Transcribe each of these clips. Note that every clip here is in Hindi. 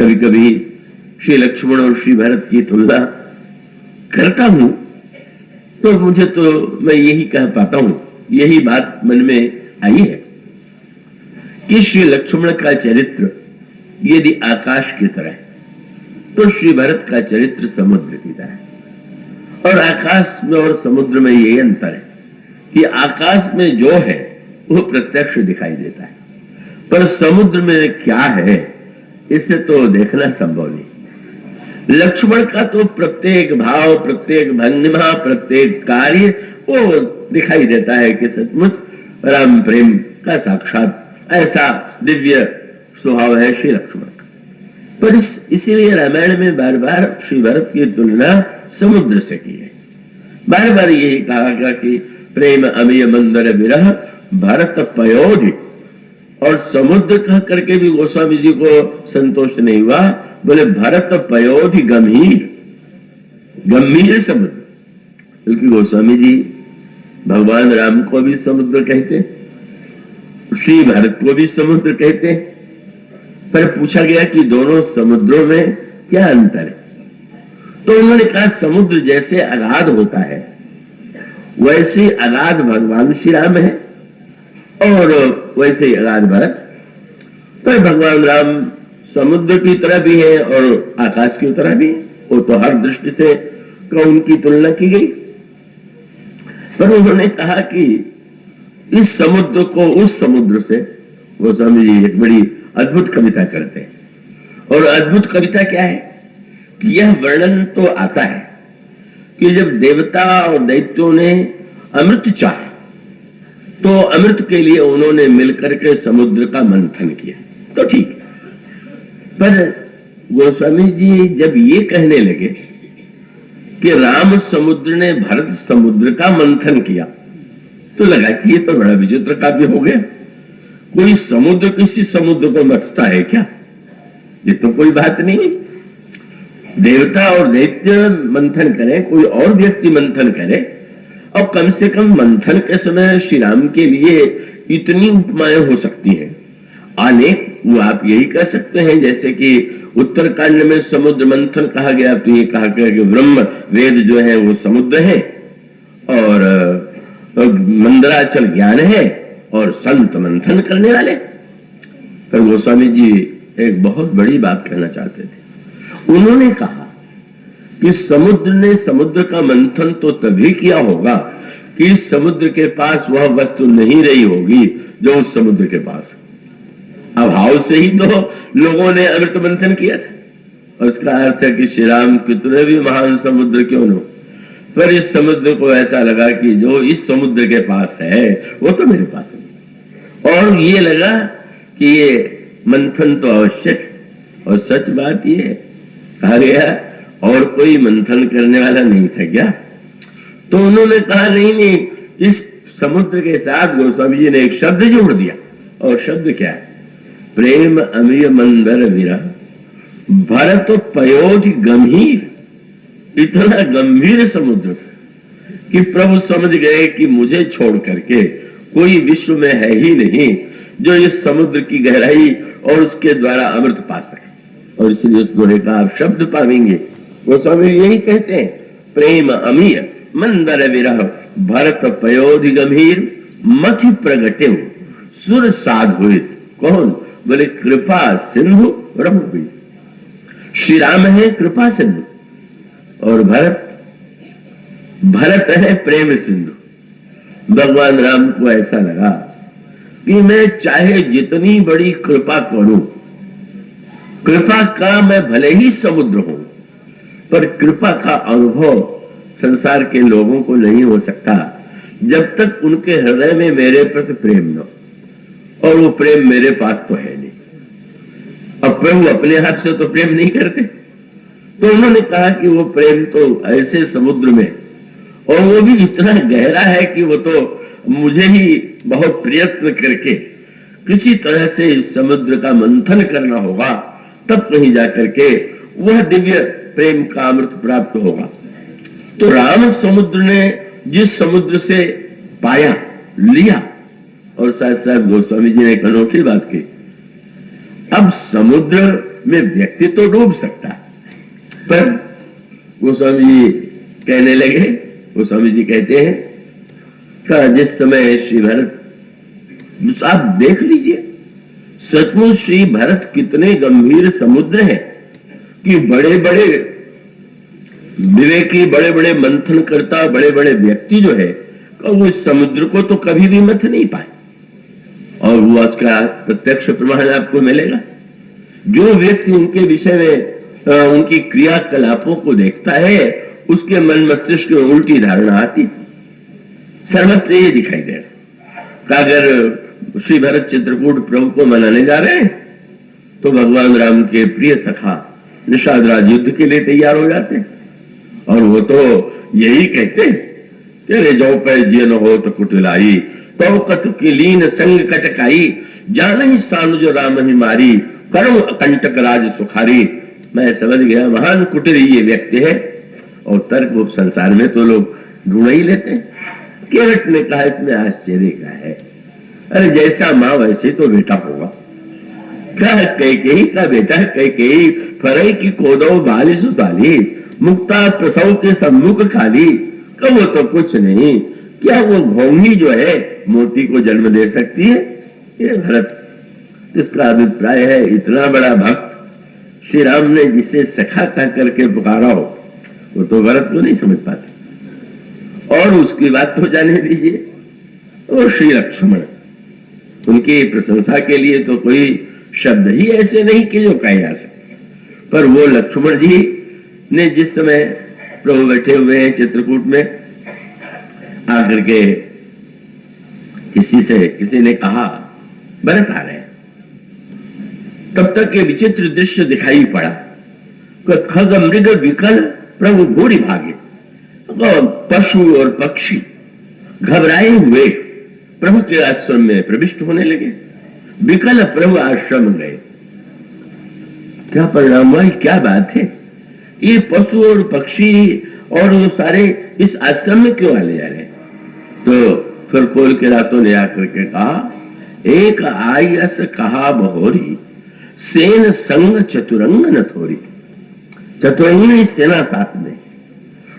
कभी कभी श्री लक्ष्मण और श्री भरत की तुलना करता हूं तो मुझे तो मैं यही कह पाता हूं, यही बात मन में आई है कि श्री लक्ष्मण का चरित्र यदि आकाश की तरह है तो श्री भरत का चरित्र समुद्र की तरह है। और आकाश में और समुद्र में यही अंतर है कि आकाश में जो है वो प्रत्यक्ष दिखाई देता है, पर समुद्र में क्या है इसे तो देखना संभव नहीं। लक्ष्मण का तो प्रत्येक भाव, प्रत्येक भंगिमा, प्रत्येक कार्य वो दिखाई देता है कि सचमुच राम प्रेम का साक्षात ऐसा दिव्य स्वभाव है श्री लक्ष्मण का। पर इसीलिए रामायण में बार बार श्री भरत की तुलना समुद्र से की है। बार बार यही कहा गया कि प्रेम अमिय मंदर विरह भरत पयोधि, और समुद्र कह करके भी गोस्वामी जी को संतोष नहीं हुआ, बोले भरत पयोधि गंभीर, गंभीर समुद्र। क्योंकि गोस्वामी जी भगवान राम को भी समुद्र कहते, श्री भरत को भी समुद्र कहते, पर पूछा गया कि दोनों समुद्रों में क्या अंतर है, तो उन्होंने कहा समुद्र जैसे अगाध होता है वैसे अगाध भगवान श्री राम है और वैसे ही अगाध भरत। पर भगवान राम समुद्र की तरह भी है और आकाश की तरह भी, वो तो हर दृष्टि से उनकी तुलना की गई। पर उन्होंने कहा कि इस समुद्र को उस समुद्र से, गोस्वामी जी एक बड़ी अद्भुत कविता करते हैं, और अद्भुत कविता क्या है कि यह वर्णन तो आता है कि जब देवता और दैत्यों ने अमृत चाहा तो अमृत के लिए उन्होंने मिलकर के समुद्र का मंथन किया, तो ठीक। पर गोस्वामी जी जब ये कहने लगे कि राम समुद्र ने भरत समुद्र का मंथन किया, तो लगा कि ये तो बड़ा विचित्र काव्य हो गया। कोई समुद्र किसी समुद्र को मथता है क्या? ये तो कोई बात नहीं। देवता और दैत्य मंथन करें, कोई और व्यक्ति मंथन करे, और कम से कम मंथन के समय श्री राम के लिए इतनी उपमाएं हो सकती हैं अनेक। वो आप यही कह सकते हैं जैसे कि उत्तरकांड में समुद्र मंथन कहा गया, तो ये कहा गया कि ब्रह्म वेद जो है वो समुद्र है और मंदराचल ज्ञान है और संत मंथन करने वाले। पर गोस्वामी जी एक बहुत बड़ी बात कहना चाहते थे। उन्होंने कहा कि समुद्र ने समुद्र का मंथन तो तभी किया होगा कि समुद्र के पास वह वस्तु नहीं रही होगी जो उस समुद्र के पास। अभाव से ही तो लोगों ने अमृत मंथन किया था, और इसका अर्थ है कि श्री राम कितने भी महान समुद्र क्यों न हो, पर इस समुद्र को ऐसा लगा कि जो इस समुद्र के पास है वो तो मेरे पास है, और ये लगा कि ये मंथन तो आवश्यक। और सच बात ये कहा गया और कोई मंथन करने वाला नहीं था क्या? तो उन्होंने कहा नहीं, इस समुद्र के साथ गोस्वामी जी ने एक शब्द जोड़ दिया, और शब्द क्या है? प्रेम अमिय मंदर विरह भरत पयोधि गंभीर। इतना गंभीर समुद्र कि प्रभु समझ गए कि मुझे छोड़ करके कोई विश्व में है ही नहीं जो इस समुद्र की गहराई और उसके द्वारा अमृत पा सके, और इसलिए उस दोहे का आप शब्द पावेंगे। गोस्वामी यही कहते हैं, प्रेम अमीय मंदर विरह भरत पयोधि गंभीर मथि प्रगटे सुर साधुत। कौन? बोले कृपा सिंधु रघुवीर। श्री राम है कृपा सिंधु और भरत है प्रेम सिंधु। भगवान राम को ऐसा लगा कि मैं चाहे जितनी बड़ी कृपा करूं, कृपा का मैं भले ही समुद्र हूं, पर कृपा का अनुभव संसार के लोगों को नहीं हो सकता जब तक उनके हृदय में मेरे प्रति प्रेम न हो, और वो प्रेम मेरे पास तो है नहीं। अब प्रभु अपने हाथ से तो प्रेम नहीं करते, तो उन्होंने कहा कि वो प्रेम तो ऐसे समुद्र में, और वो भी इतना गहरा है कि वो तो मुझे ही बहुत प्रयत्न करके किसी तरह से इस समुद्र का मंथन करना होगा, तब कहीं जाकर के वह दिव्य प्रेम का अमृत प्राप्त होगा। तो राम समुद्र ने जिस समुद्र से पाया लिया, और साथ साथ गोस्वामी जी ने एक अनोखी बात की। अब समुद्र में व्यक्ति तो डूब सकता है। पर गोस्वामी जी कहने लगे, गोस्वामी जी कहते हैं कि जिस समय श्री भरत, आप देख लीजिए सचमुच श्री भरत कितने गंभीर समुद्र हैं कि बड़े बड़े विवेकी, बड़े बड़े मंथन करता, बड़े बड़े व्यक्ति जो है वो इस समुद्र को तो कभी भी मथ नहीं पाए। और वो उसका प्रत्यक्ष प्रमाण आपको मिलेगा। जो व्यक्ति उनके विषय में उनकी क्रियाकलापों को देखता है उसके मन मस्तिष्क में उल्टी धारणा आती। सर्वत्र ये दिखाई दे रहा। अगर श्री भरत चित्रकूट प्रभु को मनाने जा रहे हैं तो भगवान राम के प्रिय सखा निषाद राज युद्ध के लिए तैयार हो जाते हैं और वो तो यही कहते, तेरे जो पे जियन हो तो कुटिलाई, तो कत की लीन संग कटकाई, जान ही सानुज राम ही मारी, करो अकंटक राज सुखारी। मैं समझ गया महान कुटिल ये व्यक्ति है। और तर्क संसार में तो लोग ढूंढ ही लेते हैं। केवट ने कहा इसमें आश्चर्य क्या है, अरे जैसा माँ वैसे तो बेटा होगा। क्या कैकेयी का बेटा है, कैकेयी फरई की कोदो बाली सुसाली, मुक्ता प्रसव के सम्मुख खाली। तो वो तो कुछ नहीं, क्या वो घोंगी जो है मोती को जन्म दे सकती है? ये भरत, इसका अभिप्राय है इतना बड़ा भक्त श्री राम ने जिसे सखा कह करके पुकारा हो वो तो भरत को नहीं समझ पाते। और उसकी बात तो जाने दीजिए, वो श्री लक्ष्मण, उनकी प्रशंसा के लिए तो कोई शब्द ही ऐसे नहीं कि जो कहे जा सके। पर वो लक्ष्मण जी ने जिस समय प्रभु बैठे हुए हैं चित्रकूट में, आकर के किसी ने कहा भरत आ रहे हैं, तब तक के विचित्र दृश्य दिखाई पड़ा। खग मृग विकल प्रभु भूरी भागे, पशु और पक्षी घबराए हुए प्रभु के आश्रम में प्रविष्ट होने लगे। विकल प्रभु आश्रम गए। क्या परिणाम हुआ, क्या बात है, ये पशु और पक्षी और वो सारे इस आश्रम में क्यों आने जा रहे हैं? तो फिर कोल के रातों ने आकर के कहा, एक आयस कहा बहोरी, सेन संग चतुरंग न थोरी। चतुरंगनी सेना साथ में,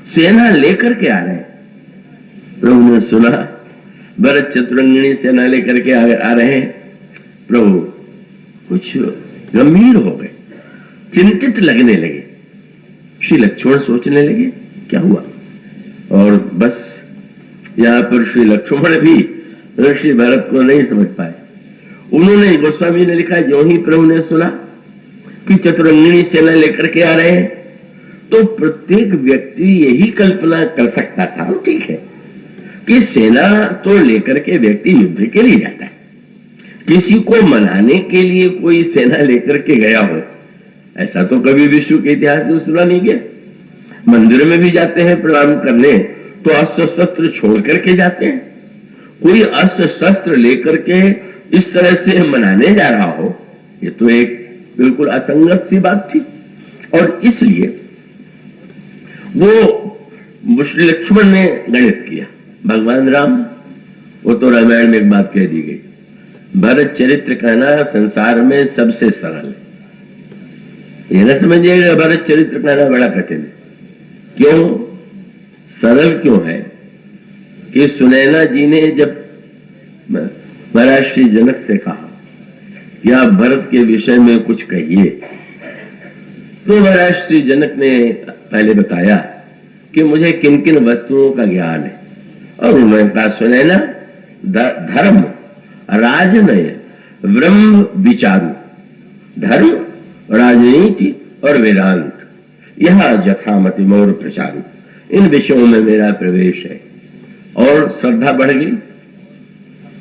सेना लेकर के आ रहे हैं। प्रभु ने सुना भरत चतुरंगनी सेना लेकर के आ रहे हैं। प्रभु कुछ गंभीर हो गए, चिंतित लगने लगे। श्री लक्ष्मण सोचने लगे क्या हुआ। और बस यहाँ पर श्री लक्ष्मण भी श्री भरत को नहीं समझ पाए। उन्होंने, गोस्वामी ने लिखा, जो ही प्रभु ने सुना कि चतुरंगिणी सेना लेकर के आ रहे हैं तो प्रत्येक व्यक्ति यही कल्पना कर सकता था, ठीक है, कि सेना तो लेकर के व्यक्ति युद्ध के लिए जाता है, किसी को मनाने के लिए कोई सेना लेकर के गया हो ऐसा तो कभी विश्व के इतिहास में सुना नहीं गया। मंदिर में भी जाते हैं प्रणाम करने तो अस्त्र शस्त्र छोड़ करके जाते हैं। कोई अस्त्र शस्त्र लेकर के इस तरह से मनाने जा रहा हो, ये तो एक बिल्कुल असंगत सी बात थी। और इसलिए वो श्री लक्ष्मण ने गणित किया। भगवान राम, वो तो रामायण में एक बात कह दी गई, भरत चरित्र कहना संसार में सबसे सरल है। ये ना समझिएगा भरत चरित्र कहना बड़ा कठिन है। क्यों सरल क्यों है कि सुनैना जी ने जब महाराज श्री जनक से कहा कि आप भरत के विषय में कुछ कहिए, तो महाराज श्री जनक ने पहले बताया कि मुझे किन किन वस्तुओं का ज्ञान है। और उन्होंने कहा, सुनैना, धर्म, राजनय, ब्रह्म विचारू, धर्म, राजनीति और वेदांत, यह जथामति मोर प्रचारू, इन विषयों में मेरा प्रवेश है। और श्रद्धा बढ़ गई।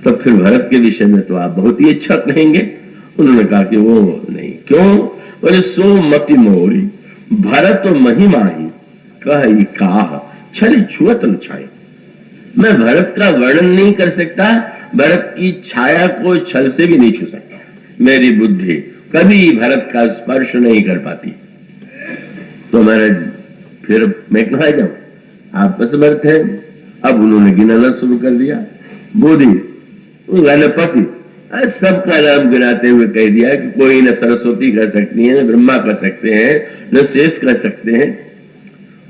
तो फिर भरत के विषय में तो आप बहुत ही अच्छा कहेंगे। उन्होंने कहा कि वो नहीं। क्यों? बोले, सो मति मोरी भरत महिमा ही कही काह छल छुअत न छाए। मैं भरत का वर्णन नहीं कर सकता, भरत की छाया को छल से भी नहीं छू सकता। मेरी बुद्धि कभी भरत का स्पर्श नहीं कर पाती। तो महाराज फिर मैं कहा जाऊं, आप असमर्थ हैं। अब उन्होंने गिनाना शुरू कर दिया। बोधि, गणपति, सबका नाम गिनाते हुए कह दिया कि कोई न सरस्वती कर सकती है, न ब्रह्मा कर सकते हैं, न शेष कर सकते हैं।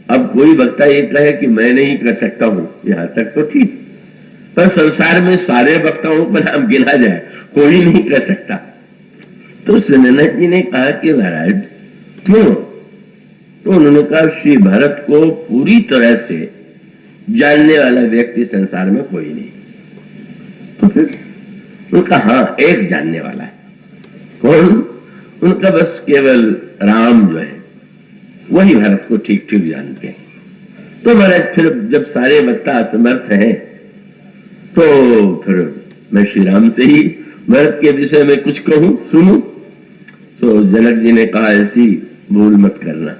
अब कोई वक्ता ये कहे कि मैं नहीं कर सकता हूं, यहां तक तो ठीक, पर संसार में सारे वक्ताओं का नाम गिना जाए, कोई नहीं कर सकता। तो सुनैना जी ने कहा कि महाराज क्यों? तो उन्होंने कहा श्री भरत को पूरी तरह से जानने वाला व्यक्ति संसार में कोई नहीं। तो फिर उनका हाँ एक जानने वाला है। कौन? उनका बस केवल राम जो है वही भरत को ठीक ठीक जानते हैं। तो महाराज फिर जब सारे वक्ता असमर्थ हैं तो फिर मैं श्री राम से ही भरत के विषय में कुछ कहूं, सुनूं। तो जनक जी ने कहा ऐसी भूल मत करना।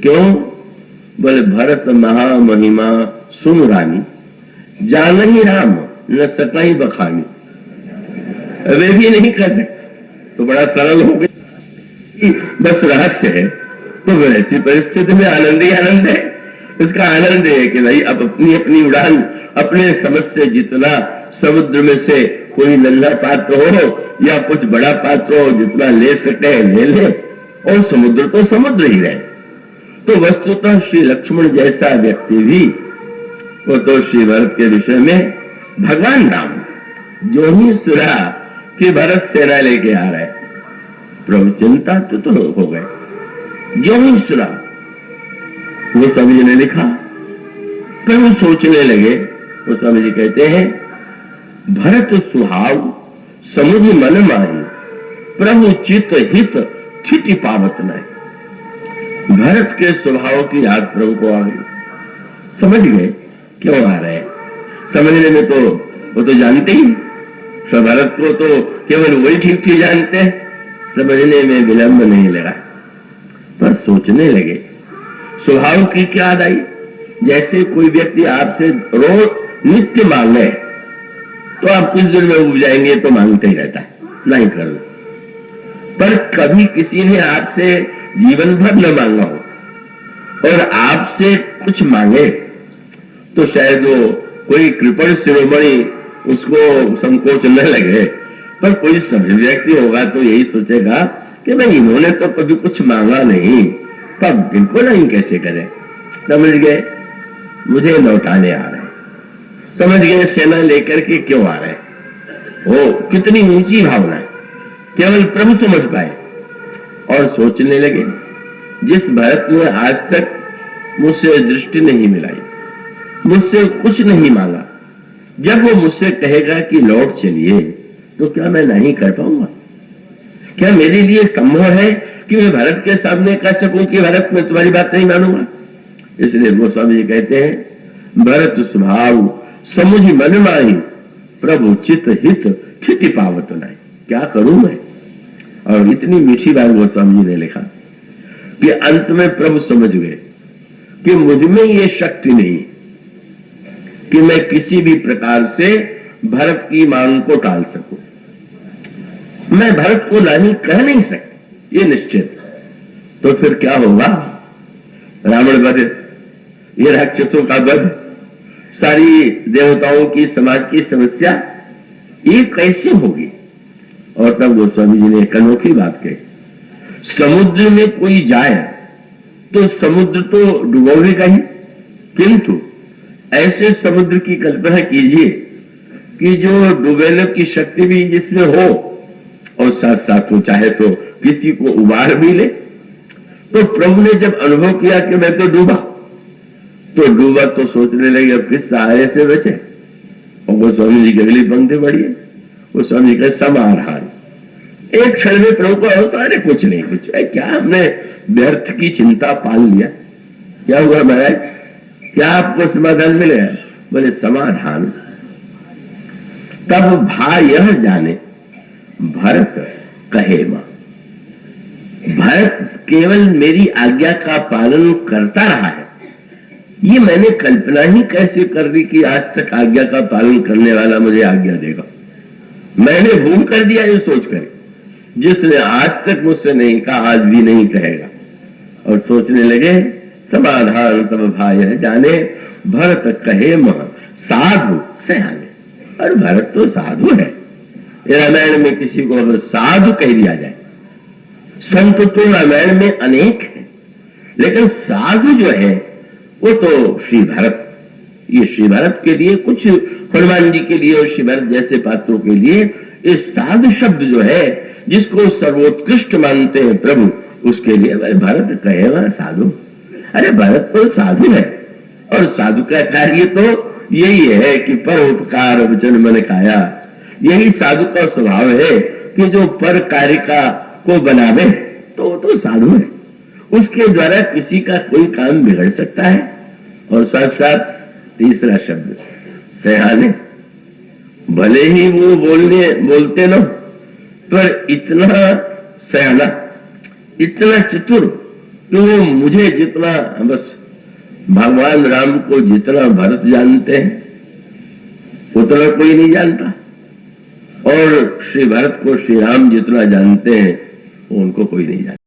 क्यों? बोले भरत महामहिमा सुन रानी, जान ही राम न सका ही बखानी। वे भी नहीं कर सकते तो बड़ा सरल हो गई, बस रहस्य है। तो ऐसी परिस्थिति में आनंद ही आनंद है। इसका आनंद है कि भाई अब अपनी अपनी उड़ान अपने समझ से जितना समुद्र में से कोई नन्हा पात्र हो या कुछ बड़ा पात्र हो, जितना ले सके ले ले, और समुद्र तो समुद्र ही रहे। तो वस्तुतः श्री लक्ष्मण जैसा व्यक्ति भी वो तो श्री भरत के विषय में भगवान राम जो ही सुना कि भरत सेना लेके आ रहा है, प्रभु चिंता तो हो गए। जो ही सुना वो स्वामी जी ने लिखा, फिर वो सोचने लगे। वो स्वामी जी कहते हैं भरत सुहाव समुझ मन माही, प्रभु चित हित ठिति पावत नहीं। भरत के स्वभाव की याद प्रभु को आ गई। समझ गए क्यों आ रहे हैं। समझने में तो वो तो जानते ही, भरत को तो केवल वही ठीक ठीक जानते हैं, समझने में विलंब नहीं लगा। पर सोचने लगे स्वभाव की क्या याद आई। जैसे कोई व्यक्ति आपसे रोज नित्य मांगे तो आप कुछ दिन में उब जाएंगे तो मांगते ही रहता है, नहीं कर लो। पर कभी किसी ने आपसे जीवन भर न मांगा हो और आपसे कुछ मांगे तो शायद वो कोई कृपण शिरोमणि उसको संकोच न लगे, पर कोई सभ्य व्यक्ति होगा तो यही सोचेगा कि भाई इन्होंने तो कभी कुछ मांगा नहीं, तब इनको नहीं कैसे करें। समझ गए मुझे लौटाने आ रहे हैं, समझ गए सेना लेकर के क्यों आ रहे हैं। ओ कितनी ऊंची भावना है, केवल प्रभु समझ पाए। और सोचने लगे जिस भरत ने आज तक मुझसे दृष्टि नहीं मिलाई, मुझसे कुछ नहीं मांगा, जब वो मुझसे कहेगा कि लौट चलिए तो क्या मैं नहीं कर पाऊंगा? क्या मेरे लिए संभव है कि मैं भरत के सामने कह सकूं कि भरत मैं तुम्हारी बात नहीं मानूंगा? इसलिए गोस्वामी जी कहते हैं भरत स्वभाव समुझ मन माही, प्रभु चित हित ठिति पावत नहीं। क्या करूं मैं? और इतनी मीठी बात गोस्वामी जी ने लिखा कि अंत में प्रभु समझ गए कि मुझ में ये शक्ति नहीं कि मैं किसी भी प्रकार से भरत की मांग को टाल सकूं। मैं भरत को नहीं कह नहीं सकता, ये निश्चित। तो फिर क्या होगा? रावण वध, ये राक्षसों का वध, सारी देवताओं की समाज की समस्या, ये कैसे होगी? और तब गोस्वामी जी ने एक अनोखी बात कही, समुद्र में कोई जाए तो समुद्र तो डुबोएगा ही, किंतु ऐसे समुद्र की कल्पना कीजिए कि जो डुबेने की शक्ति भी जिसमें हो और साथ साथ वो चाहे तो किसी को उबार भी ले। तो प्रभु ने जब अनुभव किया कि मैं तो डूबा तो सोचने लगे अब किस सहारे से बचे। और गोस्वामी जी की अगली पंक्ति बढ़ी है, गोस्वामी जी का समाधान। एक क्षण में प्रभु को होता है कुछ नहीं, कुछ है क्या, हमने व्यर्थ की चिंता पाल लिया। क्या हुआ महाराज, क्या आपको समाधान मिलेगा? बोले समाधान तब भा यह जाने भरत कहे मां। भरत केवल मेरी आज्ञा का पालन करता रहा है, ये मैंने कल्पना ही कैसे कर दी कि आज तक आज्ञा का पालन करने वाला मुझे आज्ञा देगा। मैंने भूल कर दिया ये सोचकर, जिसने आज तक मुझसे नहीं कहा आज भी नहीं कहेगा। और सोचने लगे समाधान तब भाई जाने भरत कहे मह साधु सयाने। और भरत तो साधु है, रामायण में किसी को अगर साधु कह दिया जाए, संत तो रामायण में अनेक है, लेकिन साधु जो है वो तो श्री भरत। ये श्री भरत के लिए, कुछ हनुमान जी के लिए और श्री भरत जैसे पात्रों के लिए ये साधु शब्द जो है, जिसको सर्वोत्कृष्ट मानते हैं प्रभु, उसके लिए भाई भरत कहे वह साधु। अरे भरत तो साधु है, और साधु का कार्य तो यही है कि परोपकार वचन मन काया। यही साधु का स्वभाव है कि जो पर कार्य का को बनावे तो वो तो साधु है। उसके द्वारा किसी का कोई काम बिगड़ सकता है। और साथ साथ तीसरा शब्द सयाने, भले ही वो बोलते न, पर इतना सयाना, इतना चतुर कि वो मुझे जितना, बस भगवान राम को जितना भरत जानते हैं उतना कोई नहीं जानता, और श्री भरत को श्री राम जितना जानते हैं उनको कोई नहीं जानता।